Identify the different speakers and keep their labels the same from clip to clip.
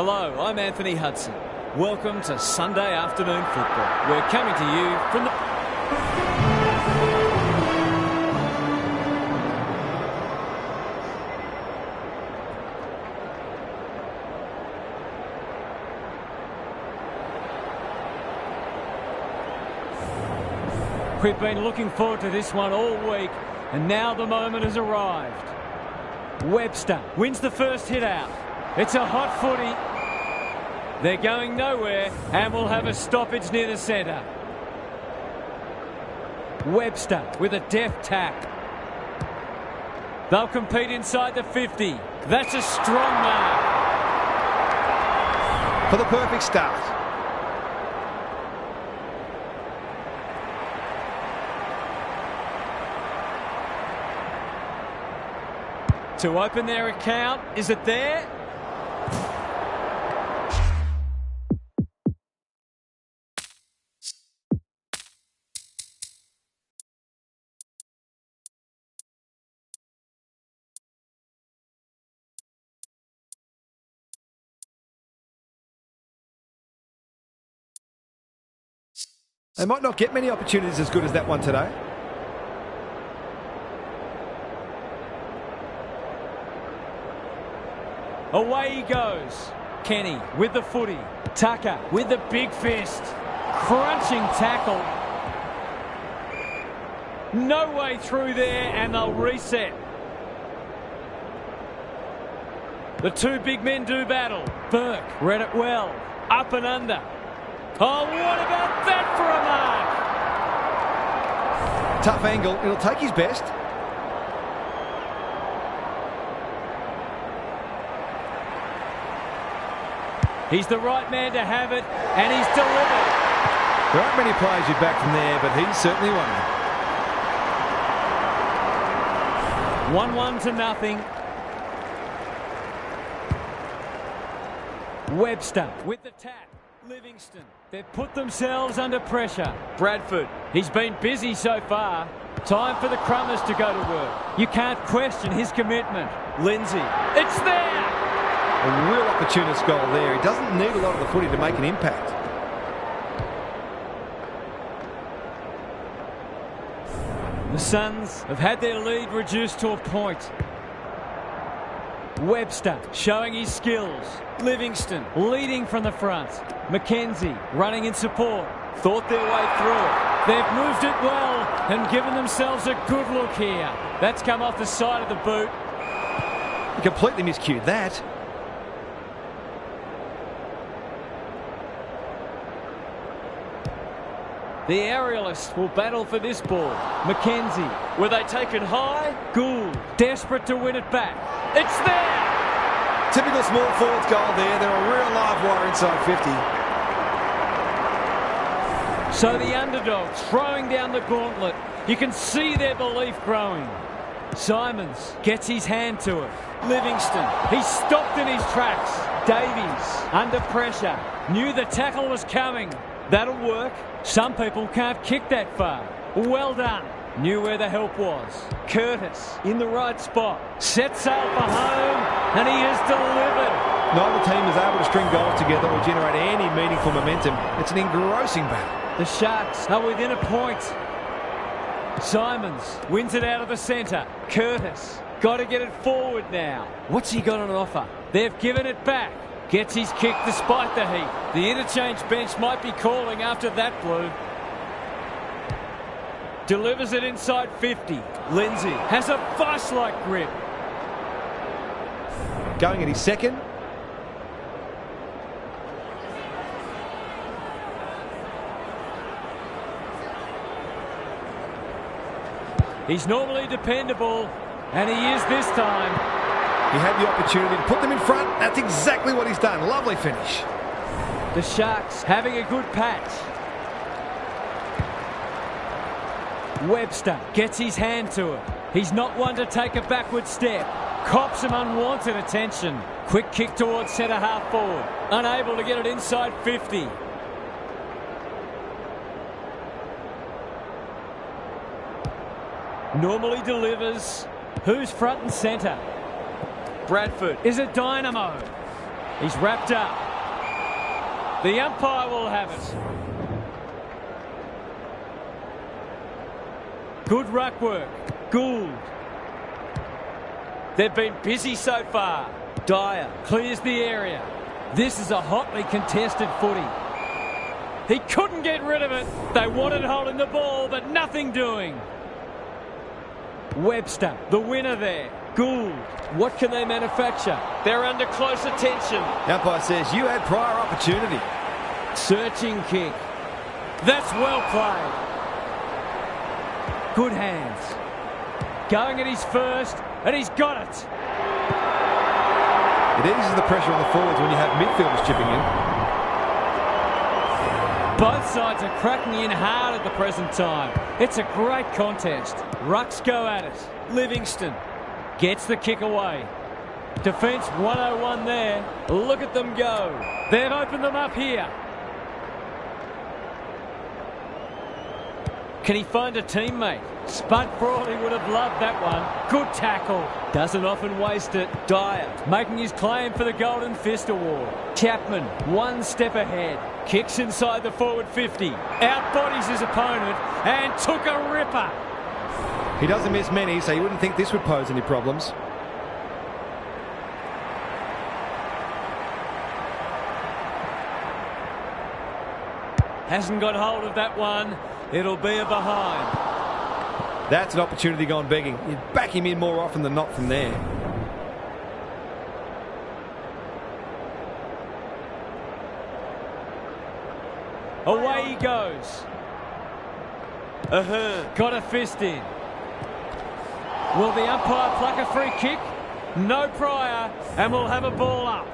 Speaker 1: Hello, I'm Anthony Hudson. Welcome to Sunday Afternoon Football. We're coming to you from the... We've been looking forward to this one all week, and now the moment has arrived. Webster wins the first hit out. It's a hot footy. They're going nowhere, and we'll have a stoppage near the centre. Webster with a deft tack. They'll compete inside the 50. That's a strong mark.
Speaker 2: For the perfect start.
Speaker 1: To open their account, is it there?
Speaker 2: They might not get many opportunities as good as that one today.
Speaker 1: Away he goes. Kenny with the footy. Tucker with the big fist. Crunching tackle. No way through there, and they'll reset. The two big men do battle. Burke read it well. Up and under. Oh, what about that for a mark?
Speaker 2: Tough angle. It'll take his best.
Speaker 1: He's the right man to have it, and he's delivered.
Speaker 2: There aren't many players you'd back from there, but he's certainly one.
Speaker 1: 1-1 to nothing. Webster with the tap. Livingston. They've put themselves under pressure. Bradford. He's been busy so far. Time for the Crummers to go to work. You can't question his commitment. Lindsay. It's there!
Speaker 2: A real opportunist goal there. He doesn't need a lot of the footy to make an impact.
Speaker 1: The Suns have had their lead reduced to a point. Webster showing his skills. Livingston leading from the front. Mackenzie running in support. Thought their way through it. They've moved it well and given themselves a good look here. That's come off the side of the boot.
Speaker 2: He completely miscued that.
Speaker 1: The aerialists will battle for this ball. Mackenzie, were they taken high? Gould, desperate to win it back. It's there!
Speaker 2: Typical small forwards goal there. They're a real live wire inside 50.
Speaker 1: So the underdogs throwing down the gauntlet. You can see their belief growing. Simons gets his hand to it. Livingston, he's stopped in his tracks. Davies, under pressure, knew the tackle was coming. That'll work. Some people can't kick that far. Well done. Knew where the help was. Curtis in the right spot. Set sail for home, and he has delivered.
Speaker 2: Neither team is able to string goals together or generate any meaningful momentum. It's an engrossing battle.
Speaker 1: The Sharks are within a point. Simons wins it out of the centre. Curtis got to get it forward now. What's he got on offer? They've given it back. Gets his kick despite the heat. The interchange bench might be calling after that blue. Delivers it inside 50. Lindsay has a vice-like grip.
Speaker 2: Going at his second.
Speaker 1: He's normally dependable, and he is this time.
Speaker 2: He had the opportunity to put them in front. That's exactly what he's done. Lovely finish.
Speaker 1: The Sharks having a good patch. Webster gets his hand to it. He's not one to take a backward step. Cops some unwanted attention. Quick kick towards centre half forward. Unable to get it inside 50. Normally delivers. Who's front and centre? Bradford is a dynamo. He's wrapped up. The umpire will have it. Good ruck work. Gould. They've been busy so far. Dyer clears the area. This is a hotly contested footy. He couldn't get rid of it. They wanted holding the ball, but nothing doing. Webster, the winner there. Gould. What can they manufacture? They're under close attention.
Speaker 2: The umpire says you had prior opportunity.
Speaker 1: Searching kick. That's well played. Good hands. Going at his first, and he's got it.
Speaker 2: It eases the pressure on the forwards when you have midfielders chipping in.
Speaker 1: Both sides are cracking in hard at the present time. It's a great contest. Rucks go at it. Livingston gets the kick away. Defence 101 there. Look at them go. They've opened them up here. Can he find a teammate? Spud Frawley would have loved that one. Good tackle. Doesn't often waste it. Dyer making his claim for the Golden Fist Award. Chapman one step ahead. Kicks inside the forward 50. Outbodies his opponent and took a ripper.
Speaker 2: He doesn't miss many, so you wouldn't think this would pose any problems.
Speaker 1: Hasn't got hold of that one. It'll be a behind.
Speaker 2: That's an opportunity gone begging. You'd back him in more often than not from there.
Speaker 1: Away he goes. Got a fist in. Will the umpire pluck a free kick? No prior, and we'll have a ball up.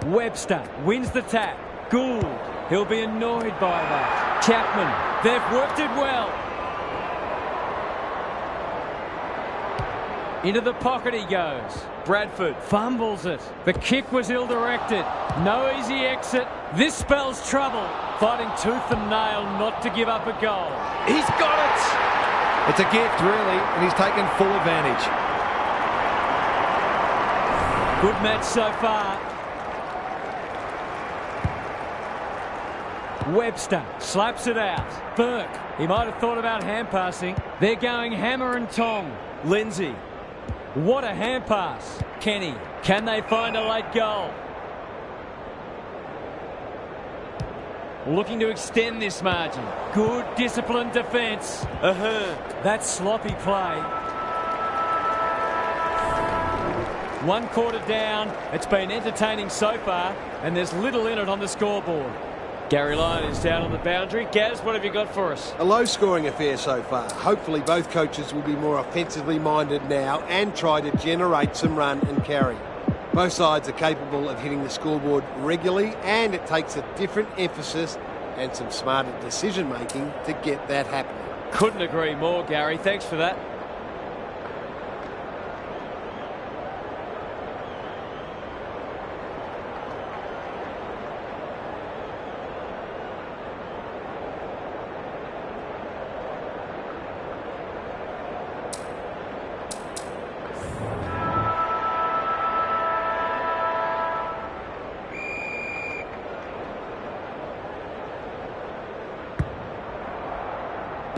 Speaker 1: Webster wins the tap. Gould, he'll be annoyed by that. Chapman, they've worked it well. Into the pocket he goes. Bradford fumbles it. The kick was ill-directed. No easy exit. This spells trouble. Fighting tooth and nail not to give up a goal. He's got it!
Speaker 2: It's a gift, really, and he's taken full advantage.
Speaker 1: Good match so far. Webster slaps it out. Burke, he might have thought about hand passing. They're going hammer and tong. Lindsay. What a hand pass. Kenny. Can they find a late goal? Looking to extend this margin. Good disciplined defence. That's sloppy play. 1 quarter down. It's been entertaining so far, and there's little in it on the scoreboard. Gary Lyon is down on the boundary. Gaz, what have you got for us?
Speaker 3: A low-scoring affair so far. Hopefully both coaches will be more offensively minded now and try to generate some run and carry. Both sides are capable of hitting the scoreboard regularly, and it takes a different emphasis and some smarter decision-making to get that happening.
Speaker 1: Couldn't agree more, Gary. Thanks for that.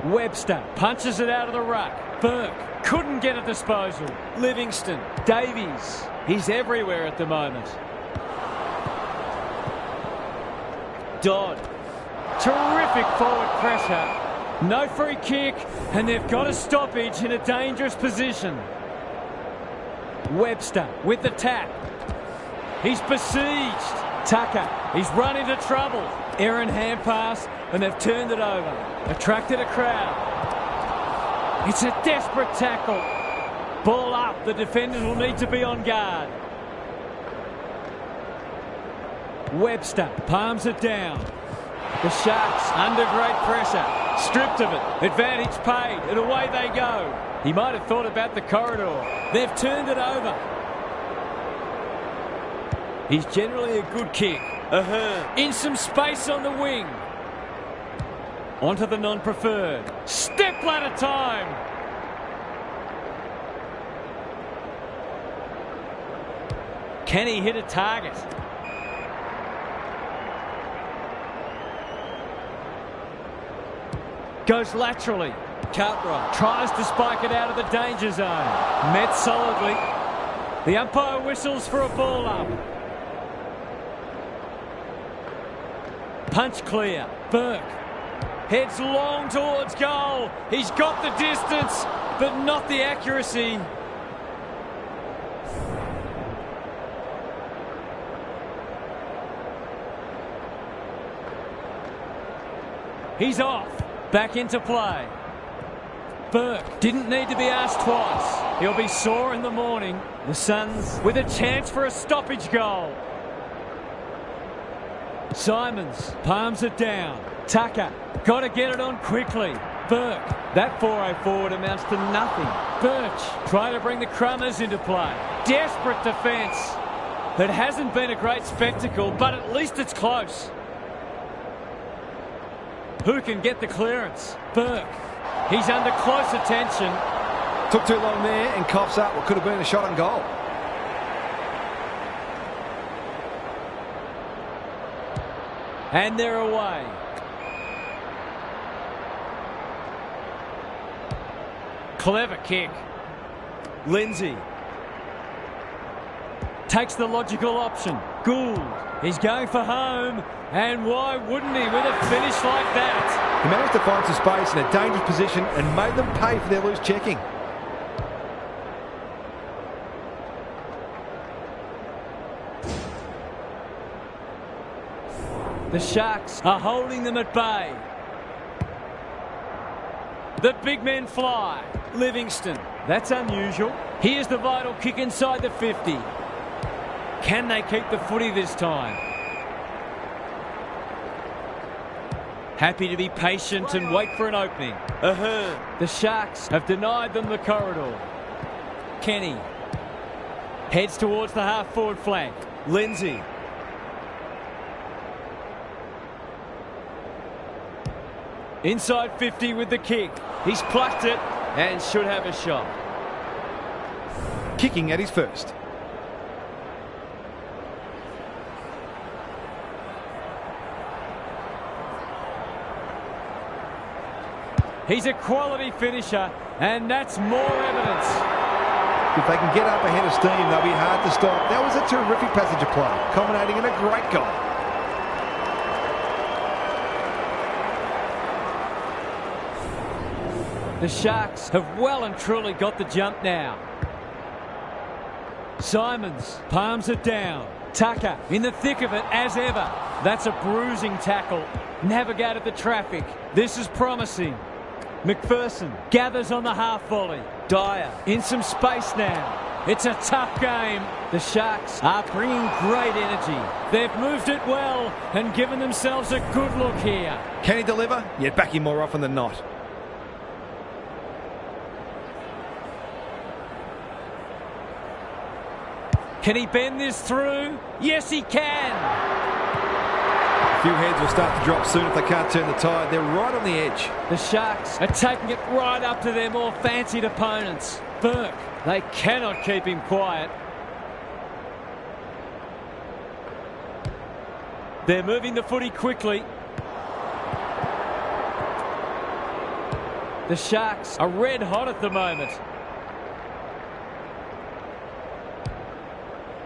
Speaker 1: Webster punches it out of the ruck. Burke couldn't get a disposal. Livingston. Davies. He's everywhere at the moment. Dodd. Terrific forward pressure. No free kick, and they've got a stoppage in a dangerous position. Webster with the tap. He's besieged. Tucker. He's run into trouble. Errant hand pass, and they've turned it over. Attracted a crowd. It's a desperate tackle. Ball up. The defenders will need to be on guard. Webster palms it down. The Sharks under great pressure. Stripped of it. Advantage paid, and away they go. He might have thought about the corridor. They've turned it over. He's generally a good kick. In some space on the wing. Onto the non-preferred. Step ladder time. Can he hit a target? Goes laterally. Cartwright tries to spike it out of the danger zone. Met solidly. The umpire whistles for a ball up. Punch clear. Burke heads long towards goal. He's got the distance, but not the accuracy. He's off. Back into play. Burke didn't need to be asked twice. He'll be sore in the morning. The Suns with a chance for a stoppage goal. Simons palms it down. Tucker got to get it on quickly. Burke, that 4-0 forward amounts to nothing. Birch trying to bring the Crummers into play. Desperate defence. It hasn't been a great spectacle, but at least it's close. Who can get the clearance? Burke. He's under close attention.
Speaker 2: Took too long there and coughs up what could have been a shot on goal.
Speaker 1: And they're away. Clever kick. Lindsay takes the logical option. Gould. He's going for home. And why wouldn't he with a finish like that?
Speaker 2: He managed to find some space in a dangerous position and made them pay for their loose checking.
Speaker 1: The Sharks are holding them at bay. The big men fly. Livingston. That's unusual. Here's the vital kick inside the 50. Can they keep the footy this time? Happy to be patient and wait for an opening. The Sharks have denied them the corridor. Kenny heads towards the half-forward flank. Lindsay. Inside 50 with the kick. He's plucked it and should have a shot.
Speaker 2: Kicking at his first.
Speaker 1: He's a quality finisher, and that's more evidence.
Speaker 2: If they can get up ahead of steam, they'll be hard to stop. That was a terrific passage of play, culminating in a great goal.
Speaker 1: The Sharks have well and truly got the jump now. Simons palms it down. Tucker in the thick of it as ever. That's a bruising tackle. Navigated the traffic. This is promising. McPherson gathers on the half volley. Dyer in some space now. It's a tough game. The Sharks are bringing great energy. They've moved it well and given themselves a good look here.
Speaker 2: Can he deliver? Yeah, back him more often than not.
Speaker 1: Can he bend this through? Yes, he can.
Speaker 2: A few heads will start to drop soon if they can't turn the tide. They're right on the edge.
Speaker 1: The Sharks are taking it right up to their more fancied opponents. Burke, they cannot keep him quiet. They're moving the footy quickly. The Sharks are red hot at the moment.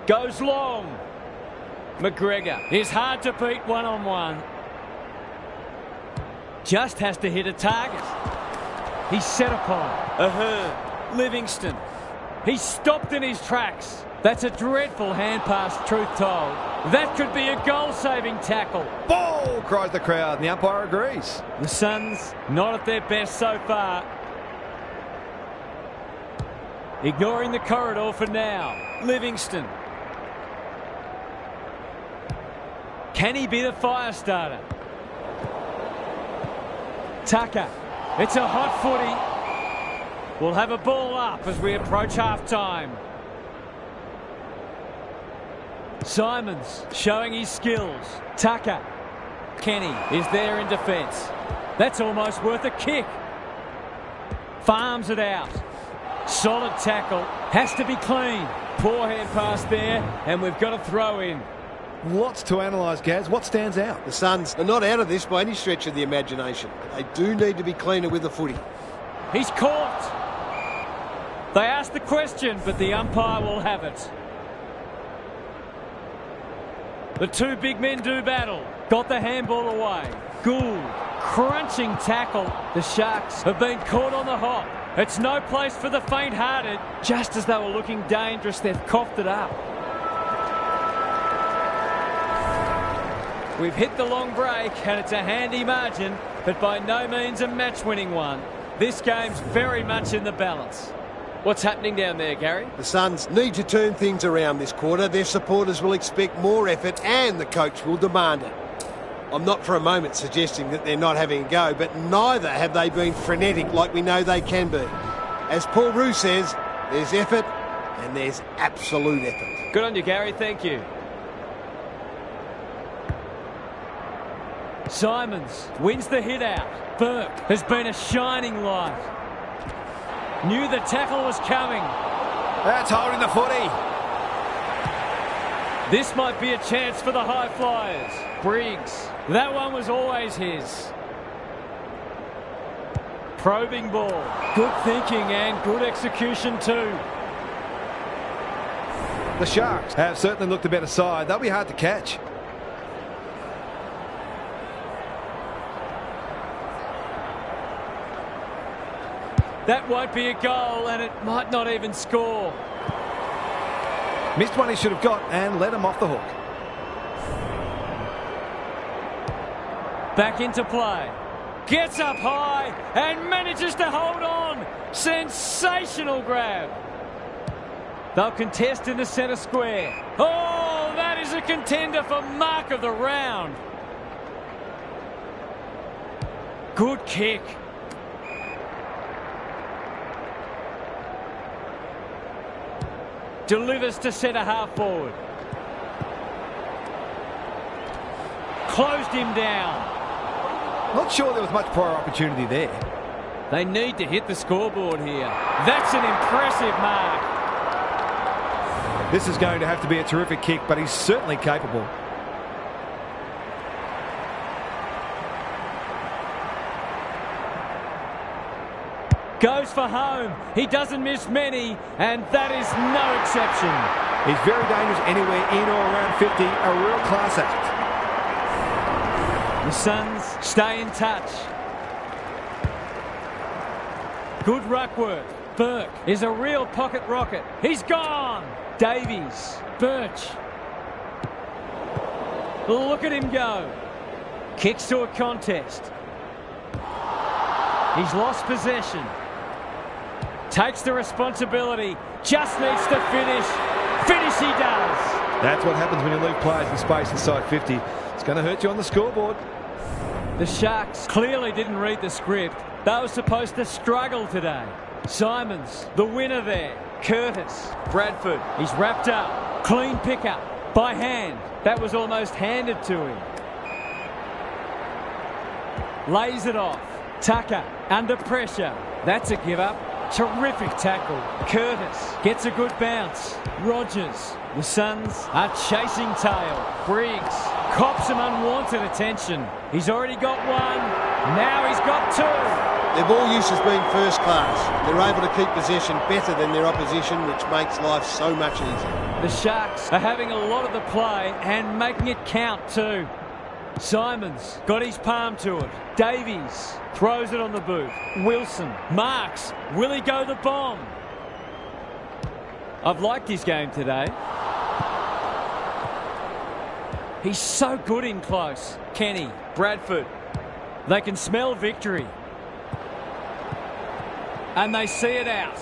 Speaker 1: Goes long. McGregor is hard to beat one-on-one. Just has to hit a target. He's set upon. Livingston. He's stopped in his tracks. That's a dreadful hand pass, truth told. That could be a goal-saving tackle.
Speaker 2: Ball, cries the crowd, and the umpire agrees.
Speaker 1: The Suns not at their best so far. Ignoring the corridor for now. Livingston. Can he be the fire starter? Tucker. It's a hot footy. We'll have a ball up as we approach half-time. Simons showing his skills. Tucker. Kenny is there in defence. That's almost worth a kick. Farms it out. Solid tackle. Has to be clean. Poor hand pass there, and we've got a throw in.
Speaker 2: Lots to analyse, Gaz. What stands out?
Speaker 3: The Suns are not out of this by any stretch of the imagination. But they do need to be cleaner with the footy.
Speaker 1: He's caught. They asked the question, but the umpire will have it. The two big men do battle. Got the handball away. Gould, crunching tackle. The Sharks have been caught on the hop. It's no place for the faint-hearted. Just as they were looking dangerous, they've coughed it up. We've hit the long break, and it's a handy margin, but by no means a match-winning one. This game's very much in the balance. What's happening down there, Gary?
Speaker 3: The Suns need to turn things around this quarter. Their supporters will expect more effort and the coach will demand it. I'm not for a moment suggesting that they're not having a go, but neither have they been frenetic like we know they can be. As Paul Roux says, there's effort and there's absolute effort.
Speaker 1: Good on you, Gary. Thank you. Simons wins the hit out. Burke has been a shining light. Knew the tackle was coming.
Speaker 2: That's holding the footy.
Speaker 1: This might be a chance for the high flyers. Briggs. That one was always his. Probing ball. Good thinking and good execution too.
Speaker 2: The Sharks have certainly looked a better side. They'll be hard to catch.
Speaker 1: That won't be a goal, and it might not even score.
Speaker 2: Missed one he should have got and let him off the hook.
Speaker 1: Back into play. Gets up high and manages to hold on. Sensational grab. They'll contest in the centre square. Oh, that is a contender for mark of the round. Good kick. Delivers to centre half forward. Closed him down.
Speaker 2: Not sure there was much prior opportunity there.
Speaker 1: They need to hit the scoreboard here. That's an impressive mark.
Speaker 2: This is going to have to be a terrific kick, but he's certainly capable.
Speaker 1: Goes for home. He doesn't miss many, and that is no exception.
Speaker 2: He's very dangerous anywhere in or around 50. A real class act.
Speaker 1: The Suns stay in touch. Good ruck work. Burke is a real pocket rocket. He's gone. Davies. Birch. Look at him go. Kicks to a contest. He's lost possession. Takes the responsibility. Just needs to finish. Finish he does.
Speaker 2: That's what happens when you leave players in space inside 50. It's going to hurt you on the scoreboard.
Speaker 1: The Sharks clearly didn't read the script. They were supposed to struggle today. Simons, the winner there. Curtis. Bradford. He's wrapped up. Clean pickup. By hand. That was almost handed to him. Lays it off. Tucker under pressure. That's a give up. Terrific tackle. Curtis gets a good bounce. Rogers. The Suns are chasing tail. Briggs cops some unwanted attention. He's already got one. Now he's got two.
Speaker 3: Their ball use has been first class. They're able to keep possession better than their opposition, which makes life so much easier.
Speaker 1: The Sharks are having a lot of the play and making it count too. Simons got his palm to it. Davies throws it on the boot. Wilson marks. Will he go the bomb? I've liked his game today. He's so good in close. Kenny, Bradford. They can smell victory. And they see it out.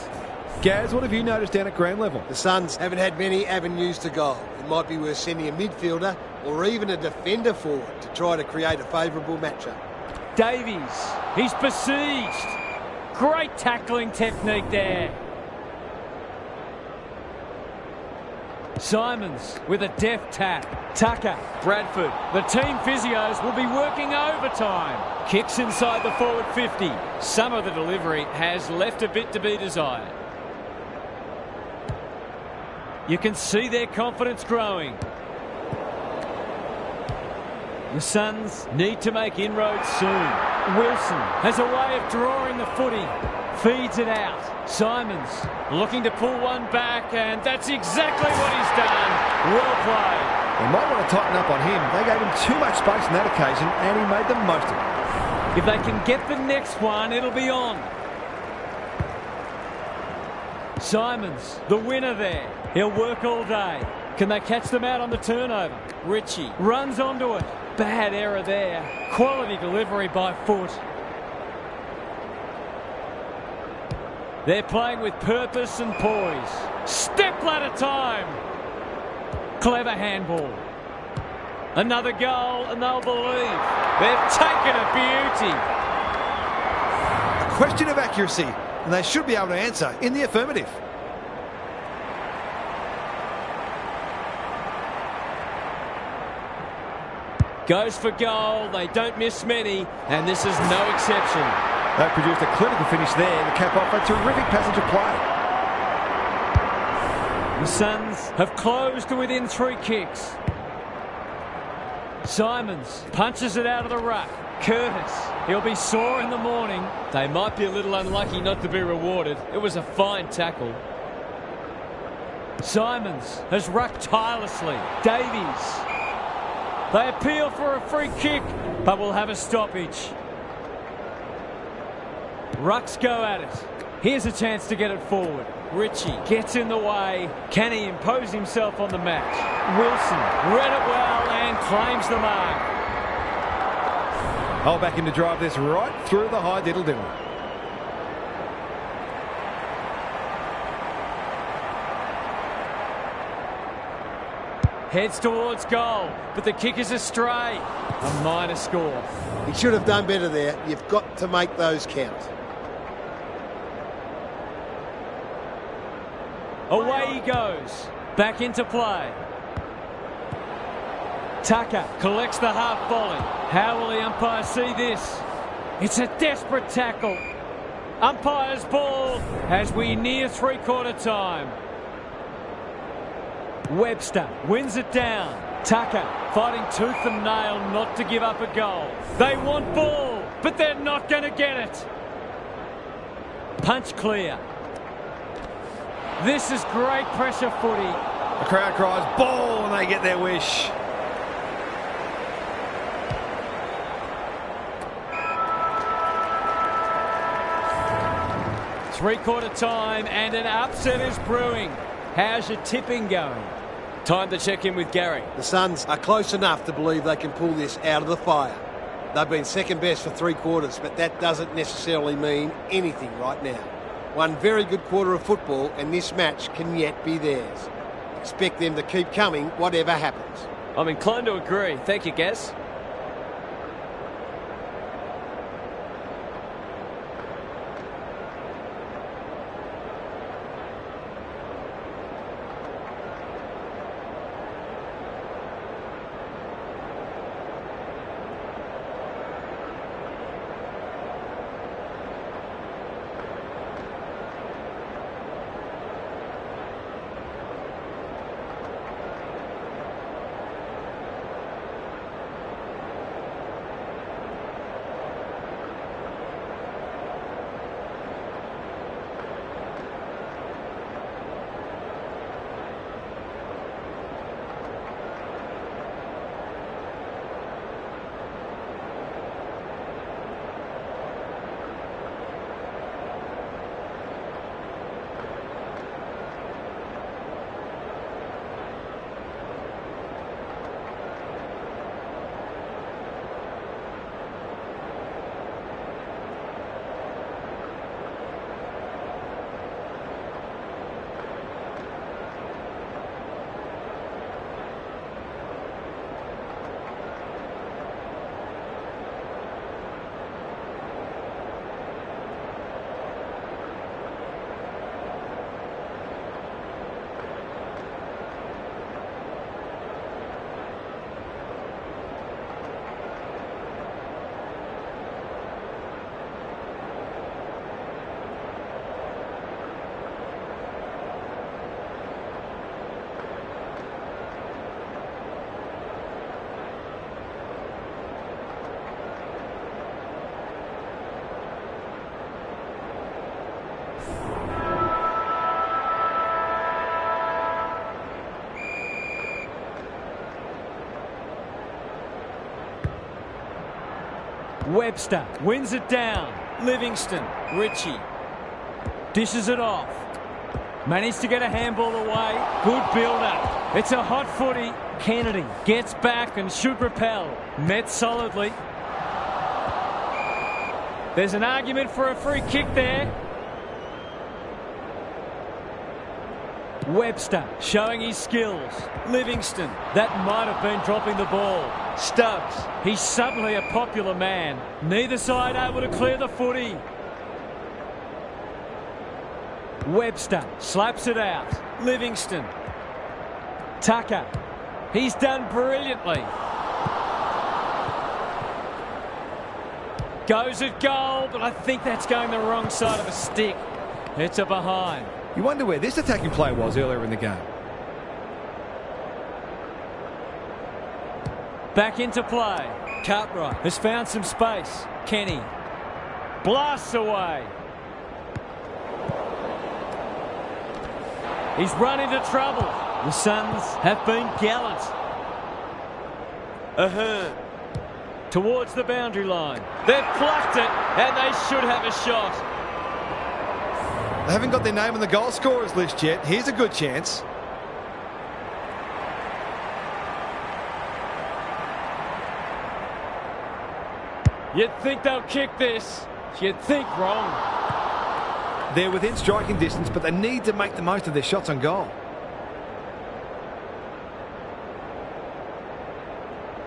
Speaker 2: Gaz, what have you noticed down at ground level?
Speaker 3: The Suns haven't had many avenues to goal. It might be worth sending a midfielder or even a defender forward to try to create a favourable matchup.
Speaker 1: Davies, he's besieged. Great tackling technique there. Simons with a deft tap. Tucker, Bradford. The team physios will be working overtime. Kicks inside the forward 50. Some of the delivery has left a bit to be desired. You can see their confidence growing. The Suns need to make inroads soon. Wilson has a way of drawing the footy. Feeds it out. Simons looking to pull one back, and that's exactly what he's done. Well played.
Speaker 2: They might want to tighten up on him. They gave him too much space on that occasion, and he made the most of it.
Speaker 1: If they can get the next one, it'll be on. Simons, the winner there. He'll work all day. Can they catch them out on the turnover? Ritchie runs onto it. Bad error there. Quality delivery by Foot. They're playing with purpose and poise. Step ladder time. Clever handball. Another goal and they'll believe. They've taken a beauty.
Speaker 2: A question of accuracy, and they should be able to answer in the affirmative.
Speaker 1: Goes for goal. They don't miss many, and this is no exception.
Speaker 2: They've produced a clinical finish there to cap off a terrific passage of play.
Speaker 1: The Suns have closed to within 3 kicks. Simons punches it out of the ruck. Curtis, he'll be sore in the morning. They might be a little unlucky not to be rewarded. It was a fine tackle. Simons has rucked tirelessly. Davies. They appeal for a free kick, but will have a stoppage. Rucks go at it. Here's a chance to get it forward. Ritchie gets in the way. Can he impose himself on the match? Wilson read it well and claims the mark.
Speaker 2: I'll back him to drive this right through the high diddle-diddle.
Speaker 1: Heads towards goal, but the kick is astray. A minor score.
Speaker 3: He should have done better there. You've got to make those count.
Speaker 1: Away he goes. Back into play. Tucker collects the half volley. How will the umpire see this? It's a desperate tackle. Umpire's ball as we near three-quarter time. Webster wins it down. Tucker fighting tooth and nail not to give up a goal. They want ball, but they're not going to get it. Punch clear. This is great pressure footy.
Speaker 2: The crowd cries ball and they get their wish.
Speaker 1: Three-quarter time and an upset is brewing. How's your tipping going? Time to check in with Gary.
Speaker 3: The Suns are close enough to believe they can pull this out of the fire. They've been second best for 3 quarters, but that doesn't necessarily mean anything right now. One very good quarter of football, and this match can yet be theirs. Expect them to keep coming, whatever happens.
Speaker 1: I'm inclined to agree. Thank you, Gaz. Webster wins it down. Livingston. Ritchie dishes it off. Managed to get a handball away. Good build-up. It's a hot footy. Kennedy gets back and should repel. Met solidly. There's an argument for a free kick there. Webster showing his skills. Livingston, that might have been dropping the ball. Stubbs, he's suddenly a popular man. Neither side able to clear the footy. Webster slaps it out. Livingston. Tucker, he's done brilliantly. Goes at goal, but I think that's going the wrong side of a stick. It's a behind.
Speaker 2: You wonder where this attacking play was earlier in the game.
Speaker 1: Back into play. Cartwright has found some space. Kenny blasts away. He's run into trouble. The Suns have been gallant. Ahern towards the boundary line. They've plucked it, and they should have a shot.
Speaker 2: They haven't got their name on the goal scorers list yet. Here's a good chance.
Speaker 1: You'd think they'll kick this. You'd think wrong.
Speaker 2: They're within striking distance, but they need to make the most of their shots on goal.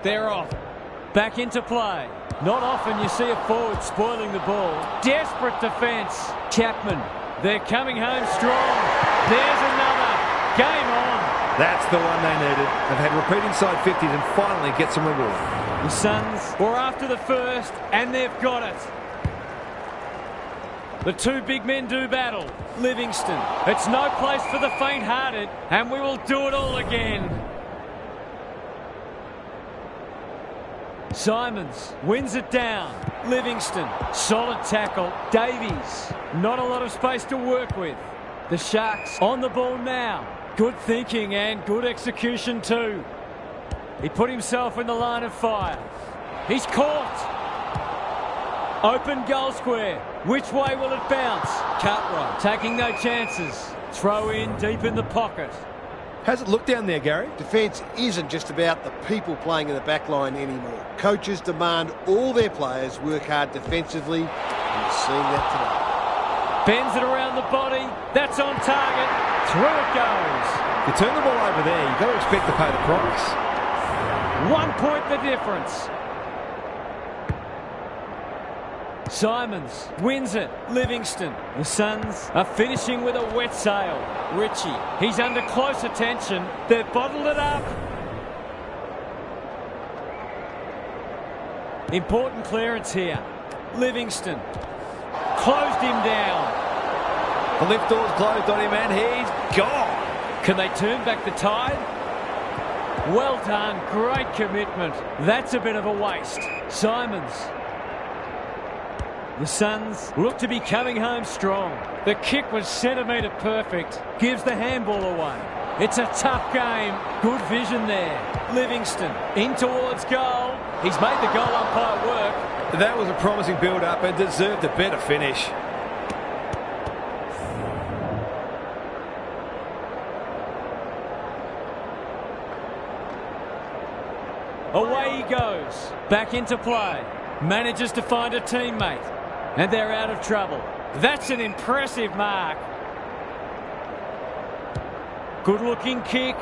Speaker 1: They're off. Back into play. Not often you see a forward spoiling the ball. Desperate defence. Chapman. They're coming home strong. There's another. Game on.
Speaker 2: That's the one they needed. They've had repeat inside 50s and finally get some reward.
Speaker 1: The Suns were after the first, and they've got it. The two big men do battle. Livingston. It's no place for the faint-hearted, and we will do it all again. Simons wins it down. Livingston, solid tackle. Davies, not a lot of space to work with. The Sharks on the ball now. Good thinking and good execution too. He put himself in the line of fire. He's caught. Open goal square. Which way will it bounce? Cartwright taking no chances. Throw in deep in the pocket.
Speaker 2: How's it look down there, Gary?
Speaker 3: Defence isn't just about the people playing in the back line anymore. Coaches demand all their players work hard defensively, and you're seeing that today.
Speaker 1: Bends it around the body. That's on target. Through it goes.
Speaker 2: You turn the ball over there, you've got to expect to pay the price.
Speaker 1: 1 point the difference. Simons wins it. Livingston. The Suns are finishing with a wet sail. Ritchie. He's under close attention. They've bottled it up. Important clearance here. Livingston closed him down.
Speaker 2: The lift door's closed on him and he's gone.
Speaker 1: Can they turn back the tide? Well done. Great commitment. That's a bit of a waste. Simons. The Suns look to be coming home strong. The kick was centimetre perfect. Gives the handball away. It's a tough game. Good vision there. Livingston in towards goal. He's made the goal umpire work.
Speaker 2: That was a promising build-up and deserved a better finish.
Speaker 1: Away he goes. Back into play. Manages to find a teammate. And they're out of trouble. That's an impressive mark. Good looking kick.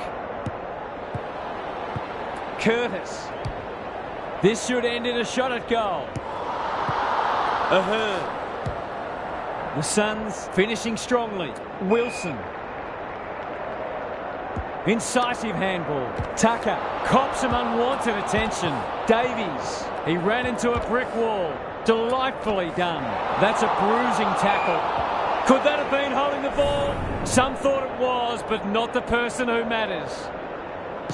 Speaker 1: Curtis. This should end in a shot at goal. Ahern. The Suns finishing strongly. Wilson. Incisive handball. Tucker cops some unwanted attention. Davies. He ran into a brick wall. Delightfully done. That's a bruising tackle. Could that have been holding the ball? Some thought it was, but not the person who matters.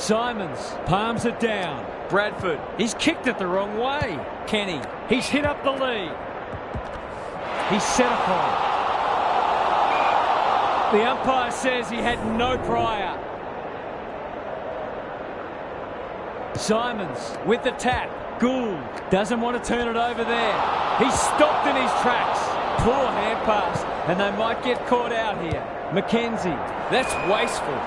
Speaker 1: Simons palms it down. Bradford. He's kicked it the wrong way. Kenny. He's hit up the lead. He's set upon. The umpire says he had no prior. Simons with the tap. Gould doesn't want to turn it over there. He's stopped in his tracks. Poor hand pass, and they might get caught out here. McKenzie, that's wasteful.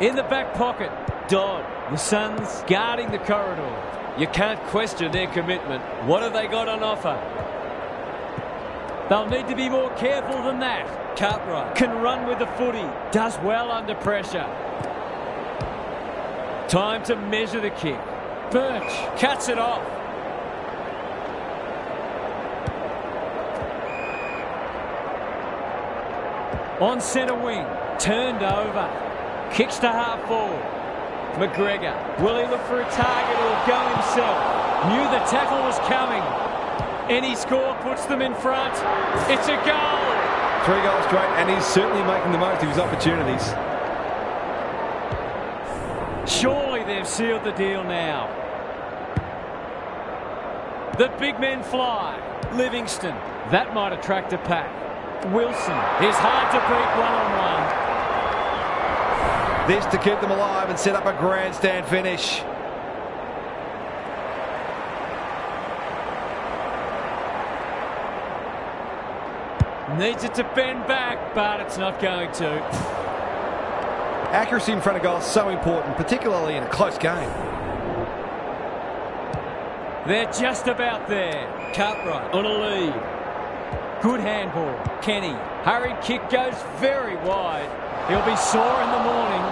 Speaker 1: In the back pocket, Dodd. The Suns guarding the corridor. You can't question their commitment. What have they got on offer? They'll need to be more careful than that. Cartwright can run with the footy. Does well under pressure. Time to measure the kick. Birch cuts it off. On centre wing. Turned over. Kicks to half forward. McGregor. Will he look for a target or go himself? Knew the tackle was coming. Any score puts them in front. It's a goal.
Speaker 2: 3 goals straight, and he's certainly making the most of his opportunities.
Speaker 1: Surely they've sealed the deal now. The big men fly. Livingston. That might attract a pack. Wilson is hard to beat one-on-one.
Speaker 2: This to keep them alive and set up a grandstand finish.
Speaker 1: Needs it to bend back, but it's not going to.
Speaker 2: Accuracy in front of goal is so important, particularly in a close game.
Speaker 1: They're just about there. Cartwright on a lead. Good handball. Kenny. Hurried kick goes very wide. He'll be sore in the morning.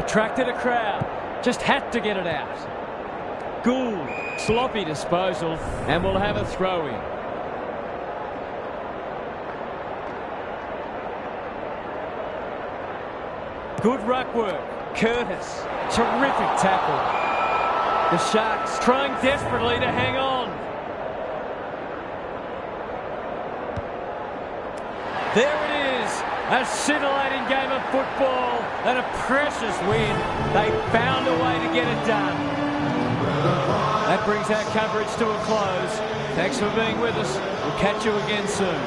Speaker 1: Attracted a crowd. Just had to get it out. Gould. Sloppy disposal. And we'll have a throw-in. Good ruck work. Curtis. Terrific tackle. The Sharks trying desperately to hang on. There it is. A scintillating game of football and a precious win. They found a way to get it done. That brings our coverage to a close. Thanks for being with us. We'll catch you again soon.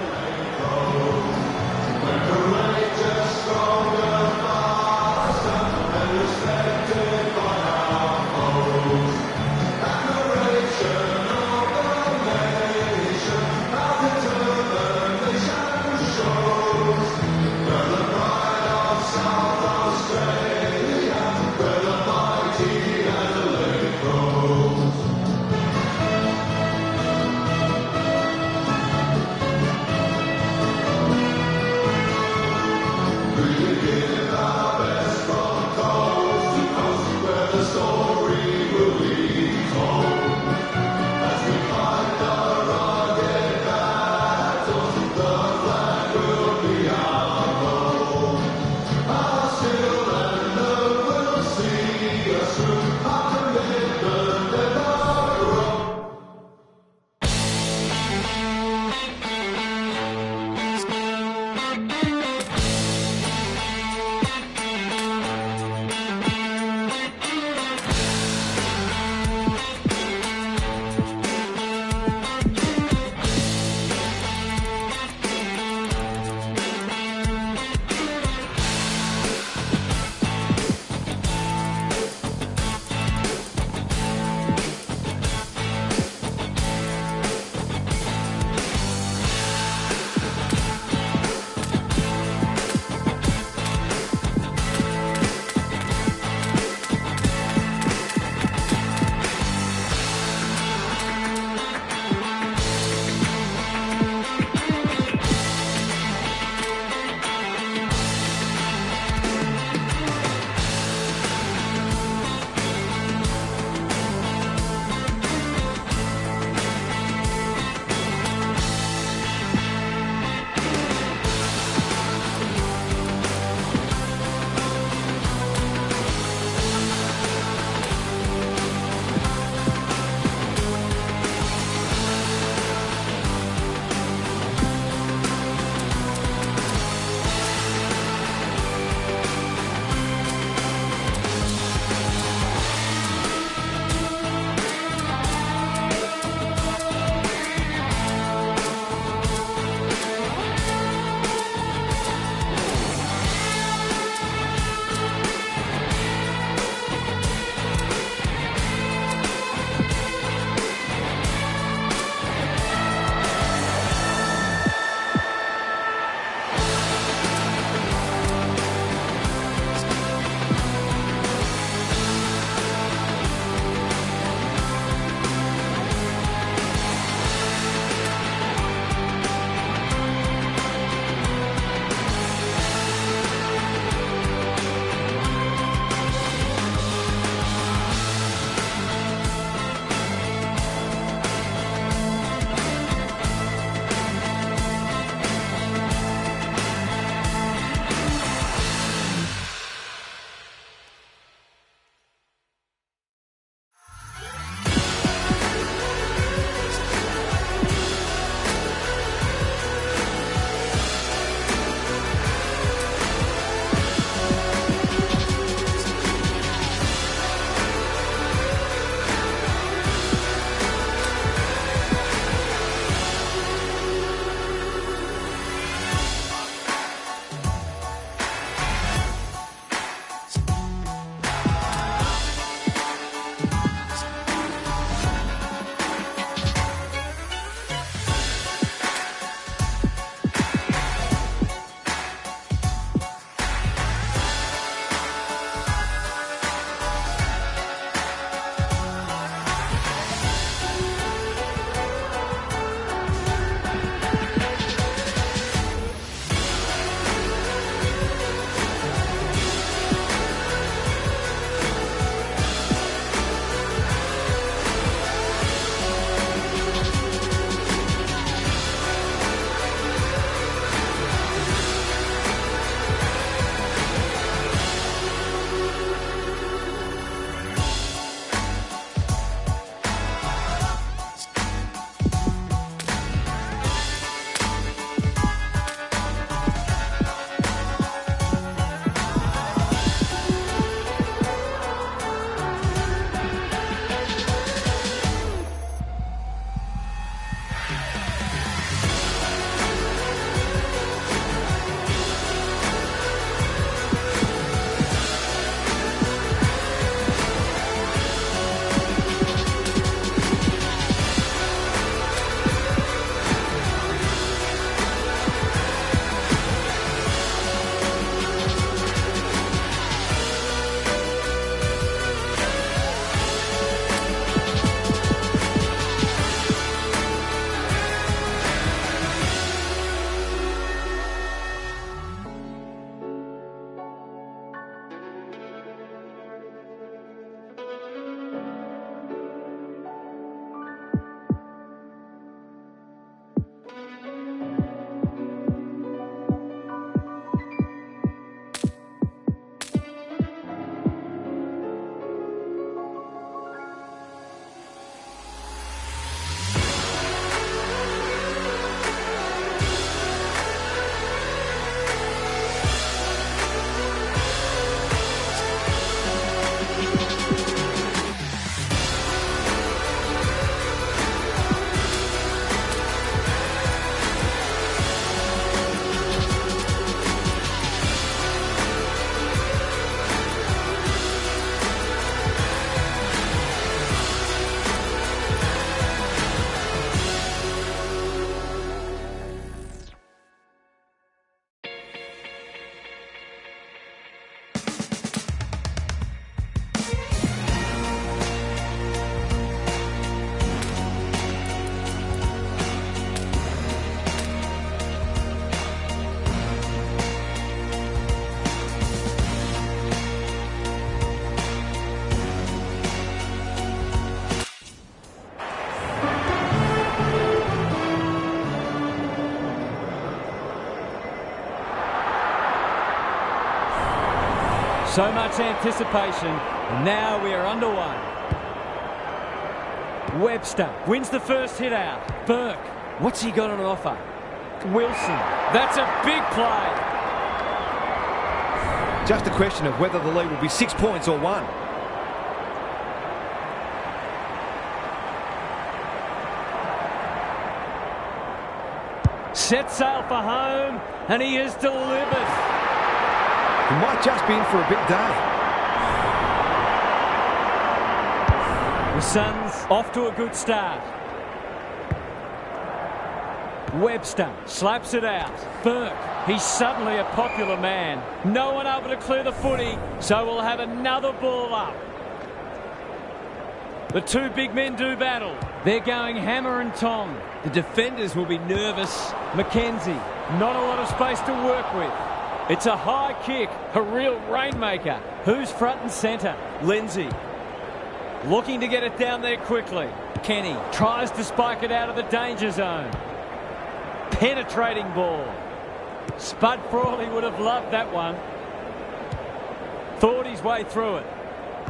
Speaker 1: So much anticipation, and now we are underway. Webster wins the first hit out. Burke, what's he got on offer? Wilson, that's a big play.
Speaker 2: Just a question of whether the lead will be 6 points or 1.
Speaker 1: Set sail for home, and he has delivered.
Speaker 2: He might just be in for a big day.
Speaker 1: The Suns off to a good start. Webster slaps it out. Burke, he's suddenly a popular man. No one able to clear the footy, so we'll have another ball up. The two big men do battle. They're going hammer and tong. The defenders will be nervous. McKenzie, not a lot of space to work with. It's a high kick, a real rainmaker. Who's front and centre? Lindsay. Looking to get it down there quickly. Kenny tries to spike it out of the danger zone. Penetrating ball. Spud Frawley would have loved that one. Thought his way through it.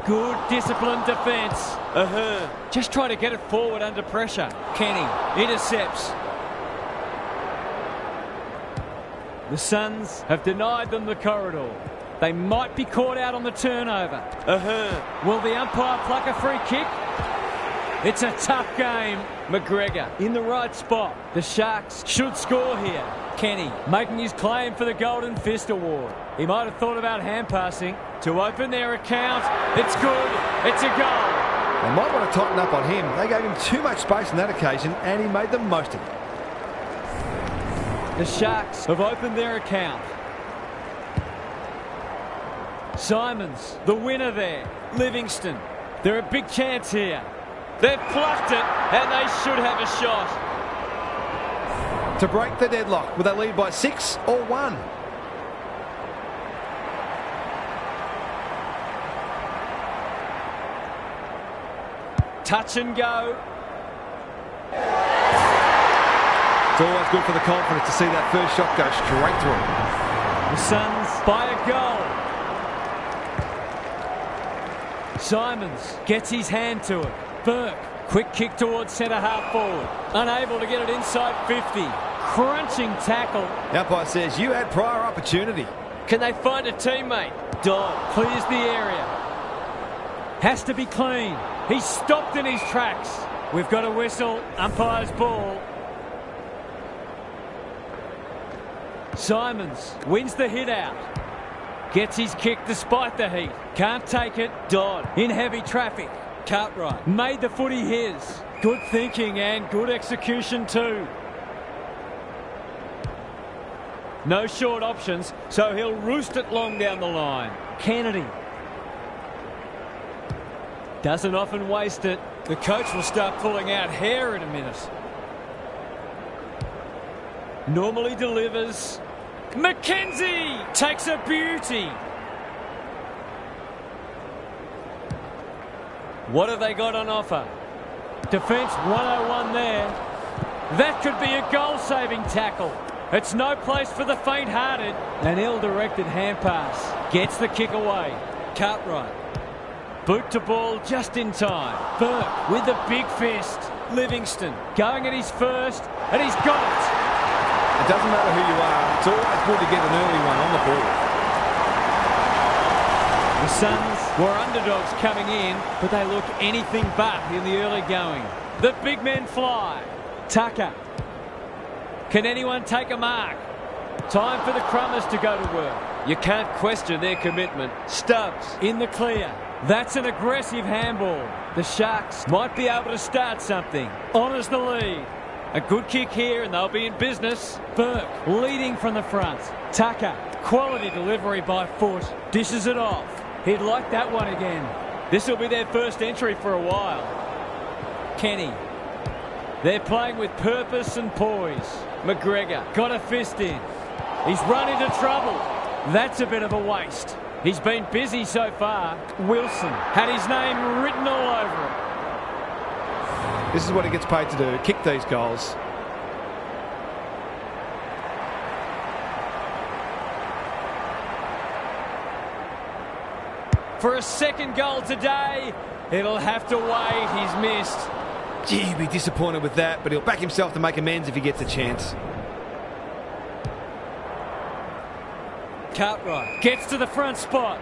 Speaker 1: Good disciplined defence. Just try to get it forward under pressure. Kenny intercepts. The Suns have denied them the corridor. They might be caught out on the turnover. Will the umpire pluck a free kick? It's a tough game. McGregor in the right spot. The Sharks should score here. Kenny making his claim for the Golden Fist Award. He might have thought about hand passing to open their account. It's good. It's a goal.
Speaker 2: They might want to tighten up on him. They gave him too much space on that occasion, and he made the most of it.
Speaker 1: The Sharks have opened their account. Simons, the winner there. Livingston, they're a big chance here. They've plucked it, and they should have a shot.
Speaker 2: To break the deadlock, will they lead by 6 or 1?
Speaker 1: Touch and go.
Speaker 2: It's always good for the confidence to see that first shot go straight through.
Speaker 1: The Suns by a goal. Simons gets his hand to it. Burke, quick kick towards centre half forward. Unable to get it inside 50. Crunching tackle.
Speaker 2: The umpire says you had prior opportunity.
Speaker 1: Can they find a teammate? Dodd clears the area. Has to be clean. He's stopped in his tracks. We've got a whistle. Umpire's ball. Simons wins the hit out. Gets his kick despite the heat. Can't take it. Dodd in heavy traffic. Cartwright made the footy his. Good thinking and good execution too. No short options, so he'll roost it long down the line. Kennedy doesn't often waste it. The coach will start pulling out hair in a minute. Normally delivers. McKenzie takes a beauty. What have they got on offer? Defence 101 there. That could be a goal-saving tackle. It's no place for the faint-hearted. An ill-directed hand pass. Gets the kick away. Cartwright. Boot to ball just in time. Burke with the big fist. Livingston going at his first, and he's got it.
Speaker 2: It doesn't matter who you are. It's always good to get an early one on the board.
Speaker 1: The Suns were underdogs coming in, but they look anything but in the early going. The big men fly. Tucker. Can anyone take a mark? Time for the Crummers to go to work. You can't question their commitment. Stubbs in the clear. That's an aggressive handball. The Sharks might be able to start something. Honours the lead. A good kick here and they'll be in business. Burke leading from the front. Tucker, quality delivery by foot. Dishes it off. He'd like that one again. This will be their first entry for a while. Kenny. They're playing with purpose and poise. McGregor got a fist in. He's run into trouble. That's a bit of a waste. He's been busy so far. Wilson had his name written all over it.
Speaker 2: This is what he gets paid to do, kick these goals.
Speaker 1: For a second goal today, it'll have to wait. He's missed.
Speaker 2: Gee, he'll be disappointed with that, but he'll back himself to make amends if he gets a chance.
Speaker 1: Cartwright gets to the front spot.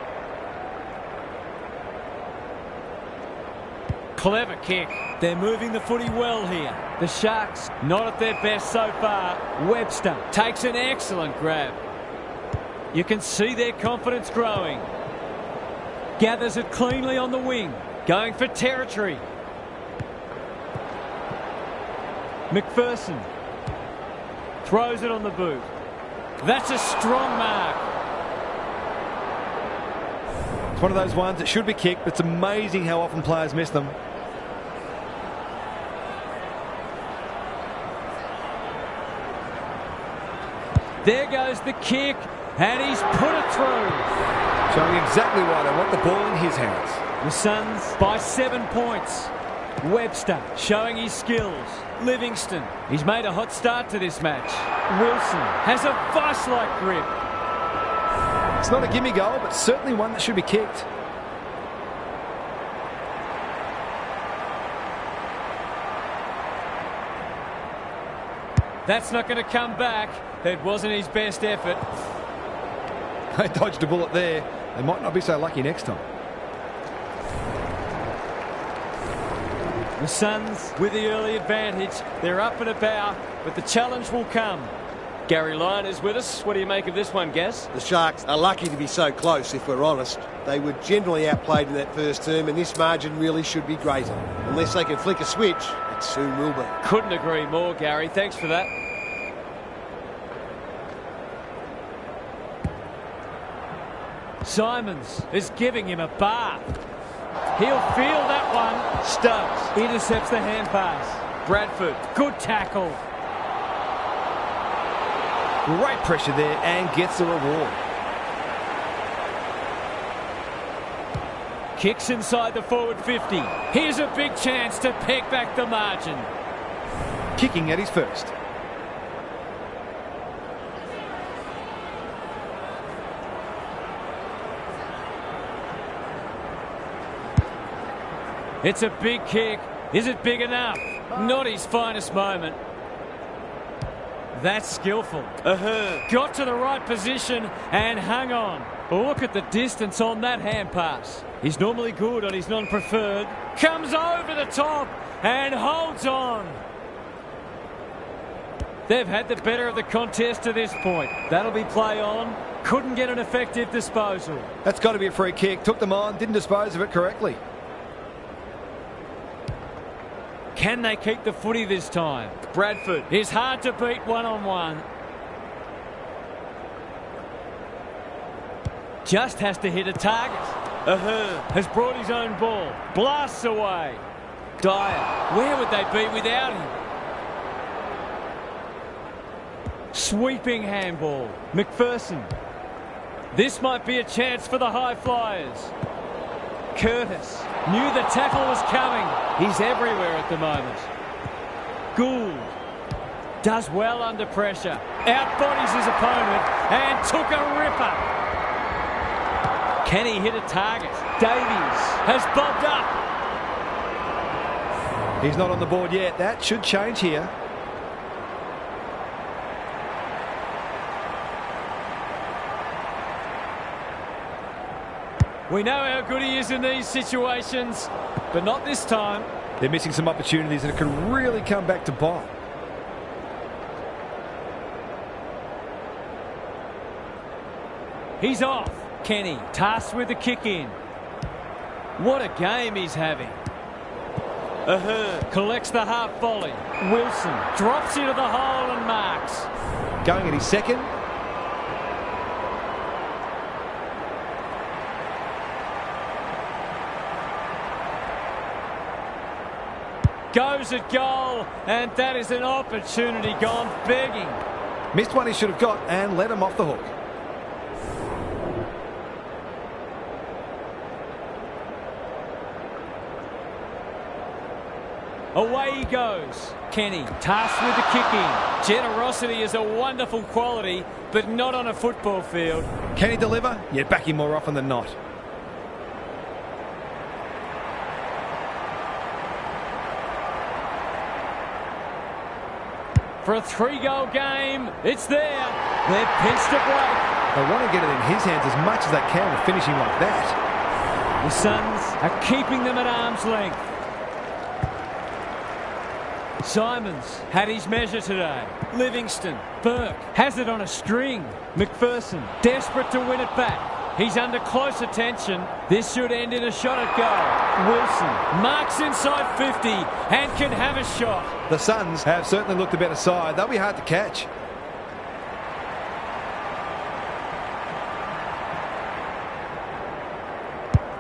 Speaker 1: Clever kick. They're moving the footy well here. The Sharks not at their best so far. Webster takes an excellent grab. You can see their confidence growing. Gathers it cleanly on the wing. Going for territory. McPherson throws it on the boot. That's a strong mark.
Speaker 2: It's one of those ones that should be kicked, but it's amazing how often players miss them.
Speaker 1: There goes the kick, and he's put it through.
Speaker 2: Showing exactly why they want the ball in his hands.
Speaker 1: The Suns by 7 points. Webster showing his skills. Livingston, he's made a hot start to this match. Wilson has a vice-like grip.
Speaker 2: It's not a gimme goal, but certainly one that should be kicked.
Speaker 1: That's not going to come back. It wasn't his best effort.
Speaker 2: They dodged a bullet there. They might not be so lucky next time.
Speaker 1: The Suns with the early advantage. They're up and about, but the challenge will come. Gary Lyon is with us. What do you make of this one, Gaz?
Speaker 3: The Sharks are lucky to be so close, if we're honest. They were generally outplayed in that first term, and this margin really should be greater. Unless they can flick a switch, it soon will be.
Speaker 1: Couldn't agree more, Gary. Thanks for that. Simons is giving him a bath. He'll feel that one. Stubbs intercepts the hand pass. Bradford, good tackle.
Speaker 2: Great pressure there and gets the reward.
Speaker 1: Kicks inside the forward 50. Here's a big chance to peg back the margin.
Speaker 2: Kicking at his first.
Speaker 1: It's a big kick. Is it big enough? Not his finest moment. That's skillful. Got to the right position and hung on. Look at the distance on that hand pass. He's normally good on his non-preferred. Comes over the top and holds on. They've had the better of the contest to this point. That'll be play on. Couldn't get an effective disposal.
Speaker 2: That's got to be a free kick. Took them on, didn't dispose of it correctly.
Speaker 1: Can they keep the footy this time? Bradford is hard to beat one-on-one. Just has to hit a target. Has brought his own ball. Blasts away. Dyer, where would they be without him? Sweeping handball. McPherson. This might be a chance for the high flyers. Curtis knew the tackle was coming. He's everywhere at the moment. Gould does well under pressure. Outbodies his opponent and took a ripper. Can he hit a target? Davies has bobbed up.
Speaker 2: He's not on the board yet. That should change here.
Speaker 1: We know how good he is in these situations, but not this time.
Speaker 2: They're missing some opportunities and it can really come back to bite.
Speaker 1: He's off. Kenny tasked with the kick in. What a game he's having. Collects the half volley. Wilson drops into the hole and marks.
Speaker 2: Going at his second.
Speaker 1: Goes at goal, and that is an opportunity gone begging.
Speaker 2: Missed one he should have got and let him off the hook.
Speaker 1: Away he goes. Kenny tasked with the kick in. Generosity is a wonderful quality, but not on a football field.
Speaker 2: Can he deliver? Yeah, back him more often than not.
Speaker 1: for a 3-goal game. It's there. They've pinched a break.
Speaker 2: They want to get it in his hands as much as they can with finishing like that.
Speaker 1: The Suns are keeping them at arm's length. Simons had his measure today. Livingston. Burke has it on a string. McPherson desperate to win it back. He's under close attention. This should end in a shot at goal. Wilson marks inside 50 and can have a shot.
Speaker 2: The Suns have certainly looked a better side. They'll be hard to catch.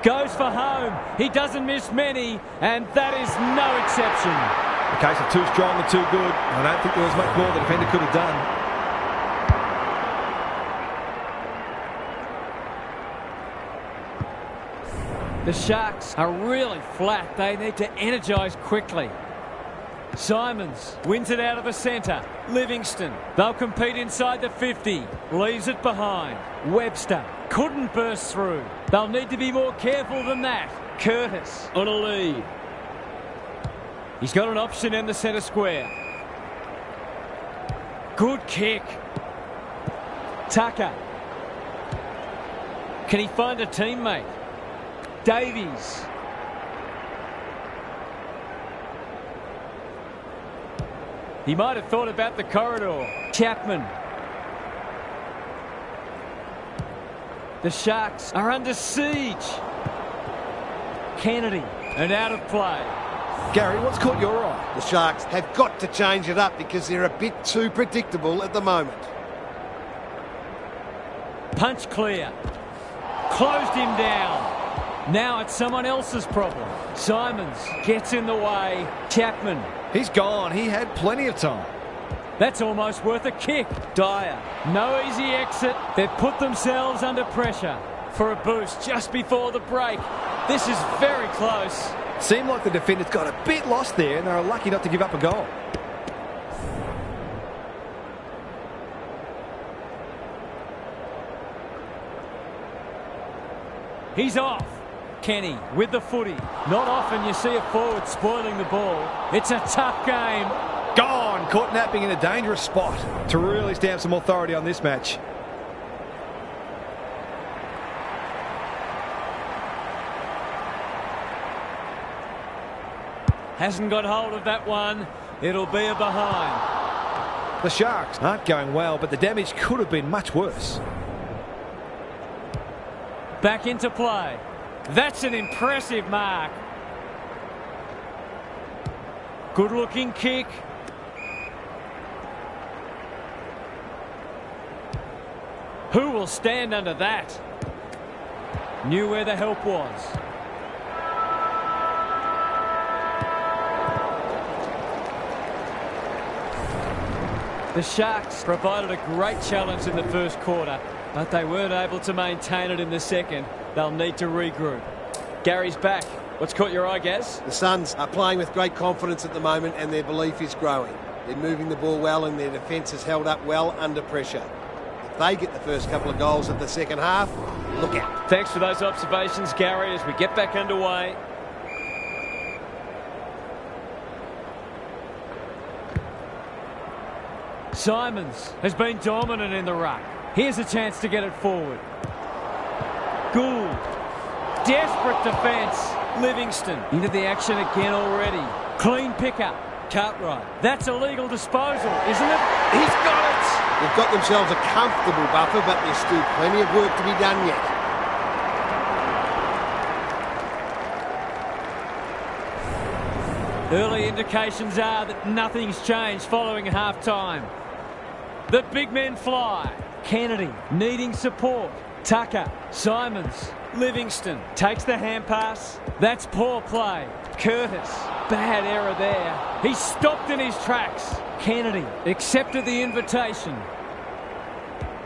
Speaker 1: Goes for home. He doesn't miss many, and that is no exception.
Speaker 2: A case of too strong and too good. I don't think there was much more the defender could have done.
Speaker 1: The Sharks are really flat. They need to energise quickly. Simons wins it out of the centre. Livingston. They'll compete inside the 50. Leaves it behind. Webster couldn't burst through. They'll need to be more careful than that. Curtis on a lead. He's got an option in the centre square. Good kick. Tucker. Can he find a teammate? Davies. He might have thought about the corridor. Chapman. The Sharks are under siege. Kennedy. And out of play.
Speaker 2: Gary, what's caught your eye?
Speaker 3: The Sharks have got to change it up because they're a bit too predictable at the moment.
Speaker 1: Punch clear. Closed him down. Now it's someone else's problem. Simons gets in the way. Chapman.
Speaker 2: He's gone. He had plenty of time.
Speaker 1: That's almost worth a kick. Dyer. No easy exit. They've put themselves under pressure for a boost just before the break. This is very close.
Speaker 2: Seemed like the defenders got a bit lost there and they were lucky not to give up a goal.
Speaker 1: He's off. Kenny with the footy. Not often you see a forward spoiling the ball. It's a tough game.
Speaker 2: Gone. Caught napping in a dangerous spot to really stamp some authority on this match.
Speaker 1: Hasn't got hold of that one. It'll be a behind.
Speaker 2: The Sharks aren't going well, but the damage could have been much worse.
Speaker 1: Back into play. That's an impressive mark. Good looking kick. Who will stand under that? Knew where the help was. The Sharks provided a great challenge in the first quarter, but they weren't able to maintain it in the second. They'll need to regroup. Gary's back. What's caught your eye, Gaz?
Speaker 3: The Suns are playing with great confidence at the moment and their belief is growing. They're moving the ball well and their defence has held up well under pressure. If they get the first couple of goals of the second half, look out.
Speaker 1: Thanks for those observations, Gary, as we get back underway. Simons has been dominant in the ruck. Here's a chance to get it forward. Gould. Desperate defence. Livingston into the action again already. Clean pickup. Cartwright. That's a legal disposal, isn't it? He's got it!
Speaker 3: They've got themselves a comfortable buffer, but there's still plenty of work to be done yet.
Speaker 1: Early indications are that nothing's changed following half-time. The big men fly. Kennedy needing support. Tucker. Simons. Livingston takes the hand pass. That's poor play. Curtis. Bad error there. He's stopped in his tracks. Kennedy accepted the invitation.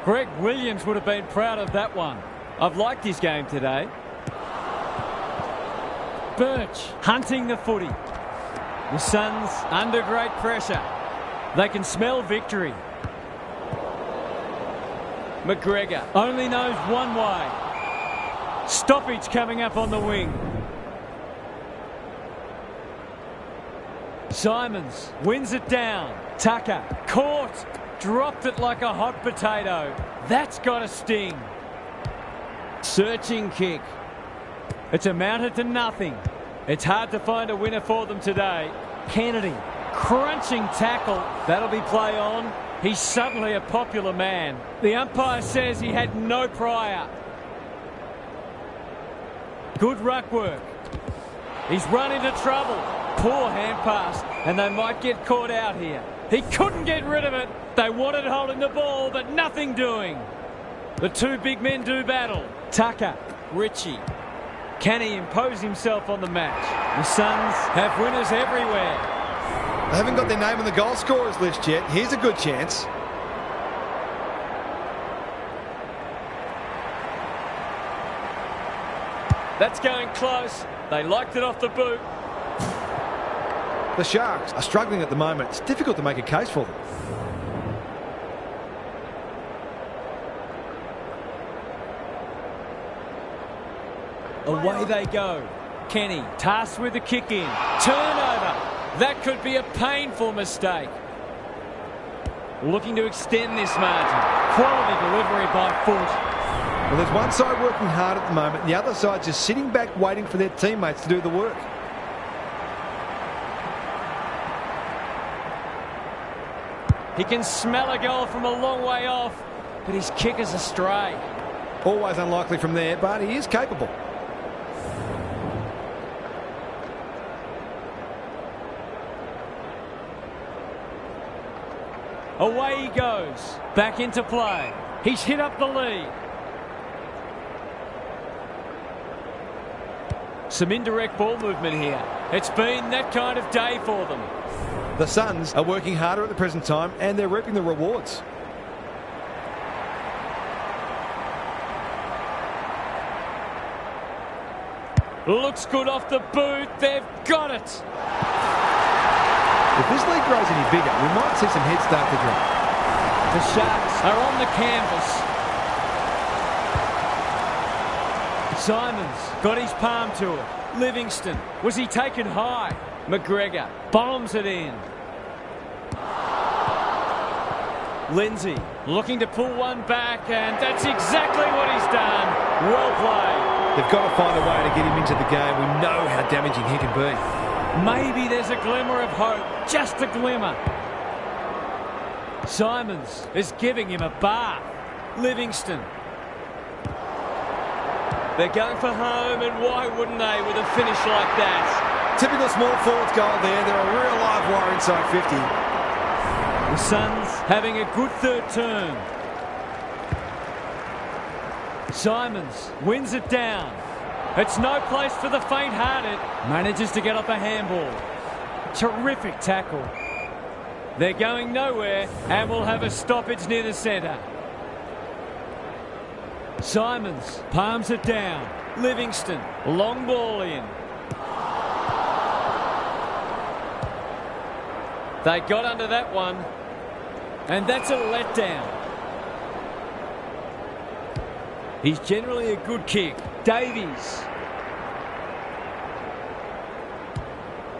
Speaker 1: Greg Williams would have been proud of that one. I've liked his game today. Birch hunting the footy. The Suns under great pressure. They can smell victory. McGregor only knows one way. Stoppage coming up on the wing. Simons wins it down. Tucker caught. Dropped it like a hot potato. That's got a sting. Searching kick. It's amounted to nothing. It's hard to find a winner for them today. Kennedy, crunching tackle. That'll be play on. He's suddenly a popular man. The umpire says he had no prior. Good ruck work. He's run into trouble. Poor hand pass, and they might get caught out here. He couldn't get rid of it. They wanted holding the ball, but nothing doing. The two big men do battle. Tucker, Richie. Can he impose himself on the match? The Suns have winners everywhere.
Speaker 2: They haven't got their name on the goal scorers list yet. Here's a good chance.
Speaker 1: That's going close. They liked it off the boot.
Speaker 2: The Sharks are struggling at the moment. It's difficult to make a case for them.
Speaker 1: Away they go. Kenny tasked with the kick in. Turnover. That could be a painful mistake. Looking to extend this margin. Quality delivery by foot.
Speaker 2: Well, there's one side working hard at the moment, and the other side just sitting back waiting for their teammates to do the work.
Speaker 1: He can smell a goal from a long way off, but his kick is astray.
Speaker 2: Always unlikely from there, but he is capable.
Speaker 1: Away he goes. Back into play. He's hit up the lead. Some indirect ball movement here. It's been that kind of day for them.
Speaker 2: The Suns are working harder at the present time, and they're reaping the rewards.
Speaker 1: Looks good off the boot. They've got it.
Speaker 2: If this league grows any bigger, we might see some heads start to drop.
Speaker 1: The Sharks are on the canvas. Simons got his palm to it. Livingston, was he taken high? McGregor bombs it in. Lindsay looking to pull one back, and that's exactly what he's done. Well played.
Speaker 2: They've got to find a way to get him into the game. We know how damaging he can be.
Speaker 1: Maybe there's a glimmer of hope, just a glimmer. Simons is giving him a bath. Livingston. They're going for home, and why wouldn't they with a finish like that?
Speaker 2: Typical small forwards goal there. They're a real live wire inside 50.
Speaker 1: The Suns having a good third turn. Simons wins it down. It's no place for the faint-hearted. Manages to get off a handball. Terrific tackle. They're going nowhere, and will have a stoppage near the centre. Simons palms it down. Livingston, long ball in. They got under that one, and that's a letdown. He's generally a good kick. Davies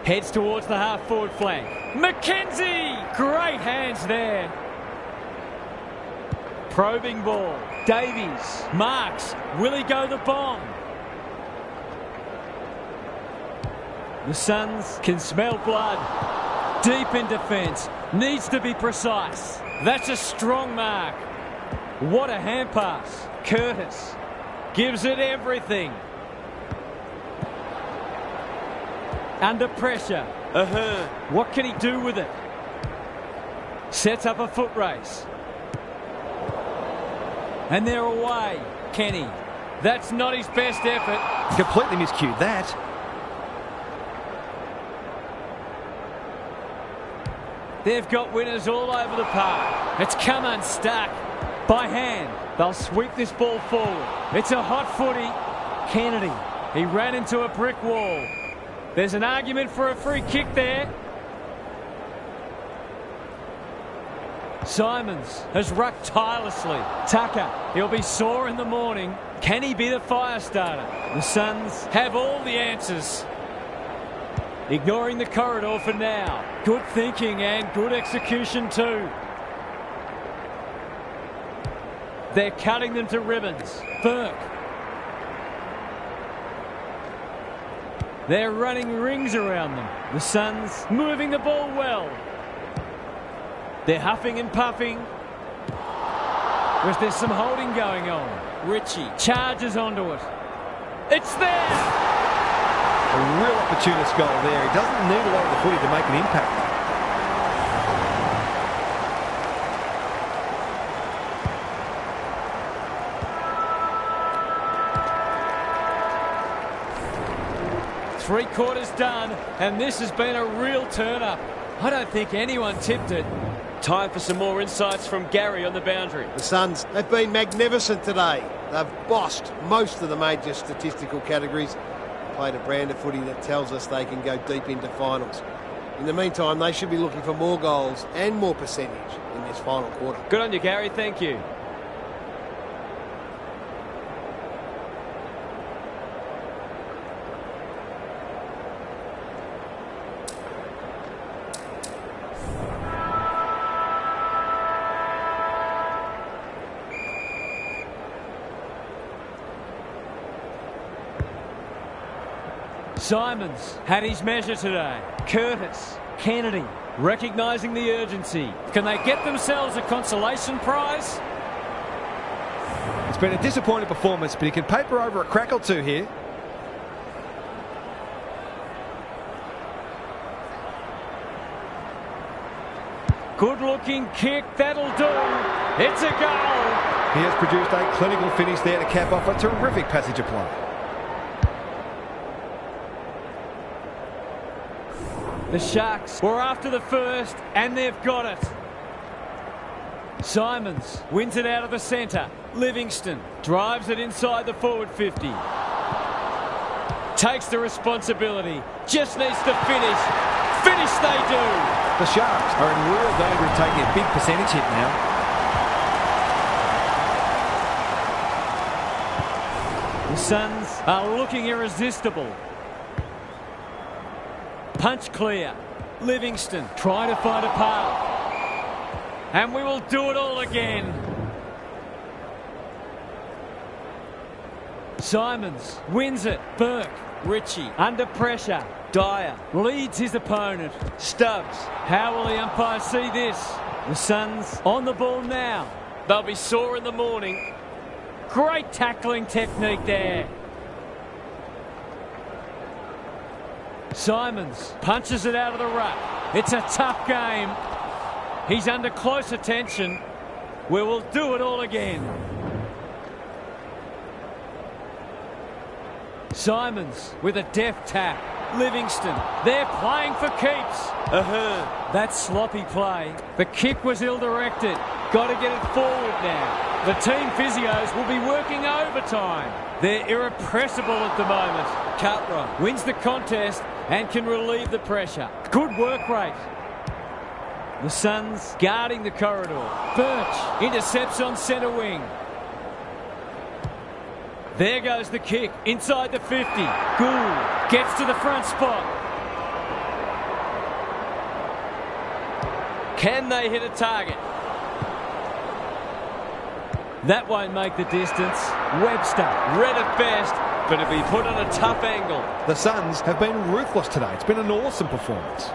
Speaker 1: heads towards the half-forward flank. McKenzie! Great hands there. Probing ball. Davies marks. Will he go the bomb? The Suns can smell blood. Deep in defence. Needs to be precise. That's a strong mark. What a hand pass. Curtis gives it everything. Under pressure. What can he do with it? Sets up a foot race. And they're away. Kenny. That's not his best effort.
Speaker 2: Completely miscued that.
Speaker 1: They've got winners all over the park. It's come unstuck. By hand. They'll sweep this ball forward. It's a hot footy. Kennedy. He ran into a brick wall. There's an argument for a free kick there. Simons has rucked tirelessly. Tucker, he'll be sore in the morning. Can he be the fire starter? The Suns have all the answers. ignoring the corridor for now. Good thinking and good execution too. They're cutting them to ribbons. Burke. They're running rings around them. The Suns moving the ball well. They're huffing and puffing. Whereas there's some holding going on. Ritchie charges onto it. It's there!
Speaker 2: A real opportunist goal there. He doesn't need a lot of the footy to make an impact.
Speaker 1: Three-quarters done, and this has been a real turn-up. I don't think anyone tipped it. Time for some more insights from Gary on the boundary.
Speaker 3: The Suns have been magnificent today. They've bossed most of the major statistical categories. Played a brand of footy that tells us they can go deep into finals. In the meantime, they should be looking for more goals and more percentage in this final quarter.
Speaker 1: Good on you, Gary. Thank you. Simons had his measure today. Curtis, Kennedy, recognising the urgency. Can they get themselves a consolation prize?
Speaker 2: It's been a disappointing performance, but he can paper over a crack or two here.
Speaker 1: Good-looking kick, that'll do. It's a goal.
Speaker 2: He has produced a clinical finish there to cap off a terrific passage of play.
Speaker 1: The Sharks were after the first, and they've got it. Simons wins it out of the centre. Livingston drives it inside the forward 50. Takes the responsibility. Just needs to finish. Finish they do.
Speaker 2: The Sharks are in real danger of taking a big percentage hit now.
Speaker 1: The Suns are looking irresistible. Punch clear. Livingston trying to find a path. And we will do it all again. Simons wins it. Burke. Ritchie under pressure. Dyer leads his opponent. Stubbs. How will the umpire see this? The Suns on the ball now. They'll be sore in the morning. Great tackling technique there. Simons punches it out of the ruck. It's a tough game. He's under close attention. We will do it all again. Simons with a deft tap. Livingston, they're playing for keeps. That sloppy play. The kick was ill-directed. Got to get it forward now. The team physios will be working overtime. They're irrepressible at the moment. Cartwright wins the contest and can relieve the pressure. Good work rate. The Suns guarding the corridor. Birch intercepts on centre wing. There goes the kick inside the 50. Gould gets to the front spot. Can they hit a target? That won't make the distance. Webster read at best, but it'll be put on a tough angle.
Speaker 2: The Suns have been ruthless today. It's been an awesome performance.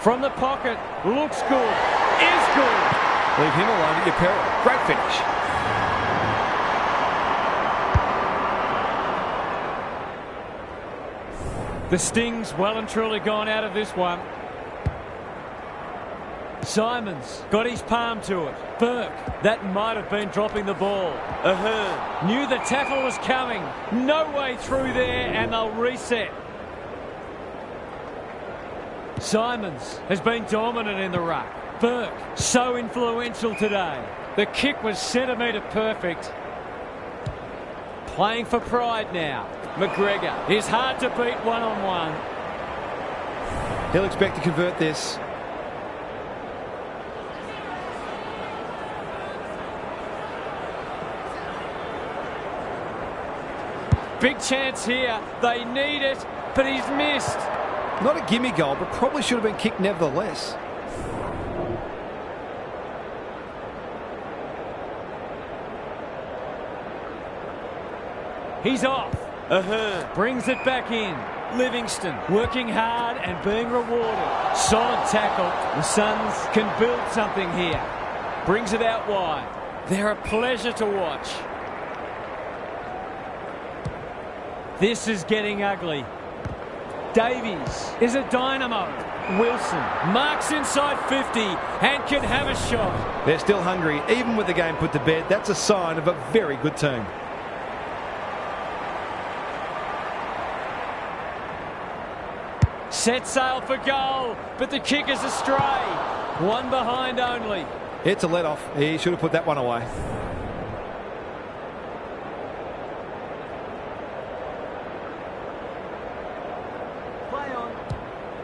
Speaker 1: From the pocket, looks good, is good.
Speaker 2: Leave him alone at your peril. Great finish.
Speaker 1: The Sting's well and truly gone out of this one. Simons got his palm to it. Burke, that might have been dropping the ball. Knew the tackle was coming. No way through there, and they'll reset. Simons has been dominant in the ruck. Burke, so influential today. The kick was centimetre perfect. Playing for pride now. McGregor is hard to beat one-on-one.
Speaker 2: He'll expect to convert this.
Speaker 1: Big chance here. They need it, but he's missed.
Speaker 2: Not a gimme goal, but probably should have been kicked nevertheless.
Speaker 1: He's off. Ahern brings it back in. Livingston working hard and being rewarded. Solid tackle. The Suns can build something here. Brings it out wide. They're a pleasure to watch. This is getting ugly. Davies is a dynamo. Wilson marks inside 50 and can have a shot.
Speaker 2: They're still hungry, even with the game put to bed. That's a sign of a very good team.
Speaker 1: Set sail for goal, but the kick is astray. One behind only.
Speaker 2: It's a let-off. He should have put that one away.
Speaker 1: Play on.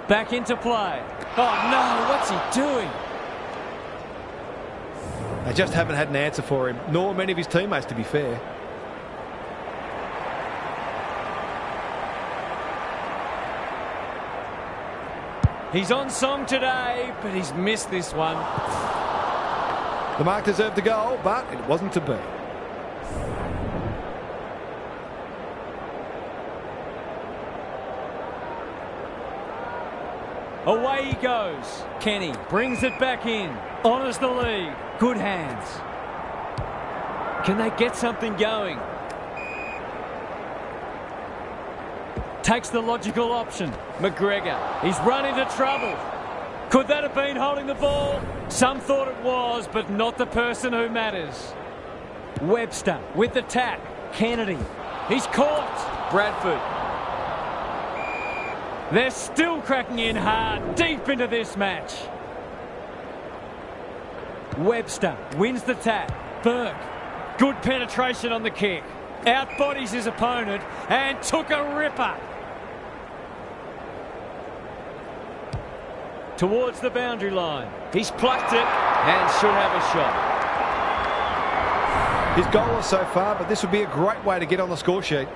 Speaker 1: Back into play. Oh no, what's he doing?
Speaker 2: They just haven't had an answer for him, nor many of his teammates, to be fair.
Speaker 1: He's on song today, but he's missed this one.
Speaker 2: The mark deserved the goal, but it wasn't to be.
Speaker 1: Away he goes. Kenny brings it back in. Honours the lead. Good hands. Can they get something going? Takes the logical option. McGregor. He's run into trouble. Could that have been holding the ball? Some thought it was, but not the person who matters. Webster with the tap. Kennedy. He's caught. Bradford. They're still cracking in hard, deep into this match. Webster wins the tap. Burke. Good penetration on the kick. Outbodies his opponent and took a ripper. Towards the boundary line. He's plucked it and should have a shot.
Speaker 2: His goal so far, but this would be a great way to get on the score sheet.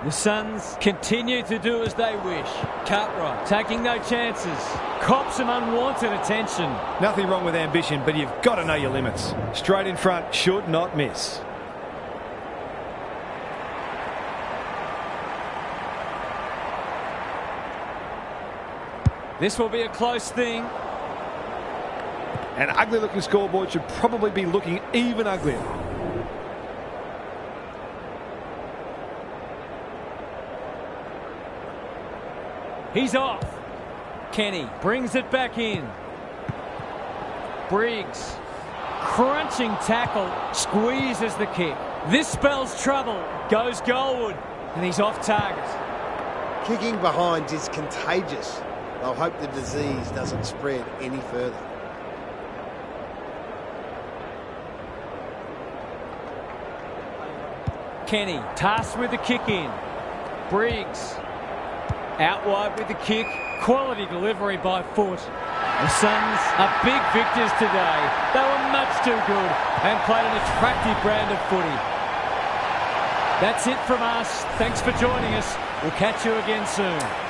Speaker 1: The Suns continue to do as they wish. Cartwright taking no chances. Cops some unwanted attention.
Speaker 2: Nothing wrong with ambition, but you've got to know your limits. Straight in front, should not miss.
Speaker 1: This will be a close thing.
Speaker 2: An ugly-looking scoreboard should probably be looking even uglier.
Speaker 1: He's off. Kenny brings it back in. Briggs. Crunching tackle. Squeezes the kick. This spells trouble. Goes goalward. And he's off target.
Speaker 3: Kicking behind is contagious. They'll hope the disease doesn't spread any further.
Speaker 1: Kenny tasked with the kick in. Briggs. Out wide with the kick. Quality delivery by Foot. The Suns are big victors today. They were much too good and played an attractive brand of footy. That's it from us. Thanks for joining us. We'll catch you again soon.